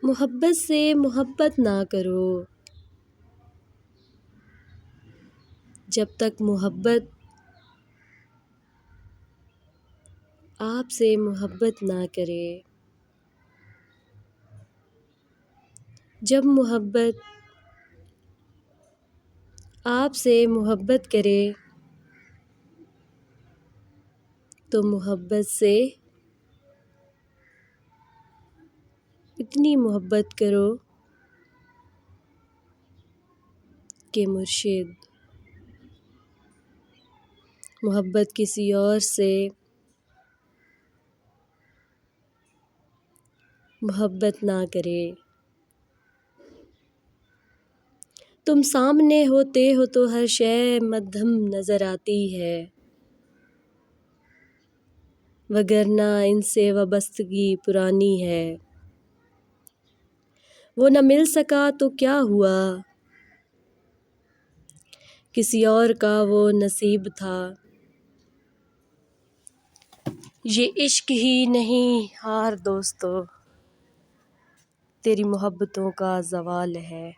محبت سے محبت نہ کرو جب تک محبت آپ سے محبت نہ کرے۔ جب محبت آپ سے محبت کرے تو محبت سے اتنی محبت کرو کہ مرشد محبت کسی اور سے محبت نہ کرے۔ تم سامنے ہوتے ہو تو ہر شے مدھم نظر آتی ہے، وگرنہ ان سے وابستگی پرانی ہے۔ وہ نہ مل سکا تو کیا ہوا، کسی اور کا وہ نصیب تھا۔ یہ عشق ہی نہیں ہار دوستو، تیری محبتوں کا زوال ہے۔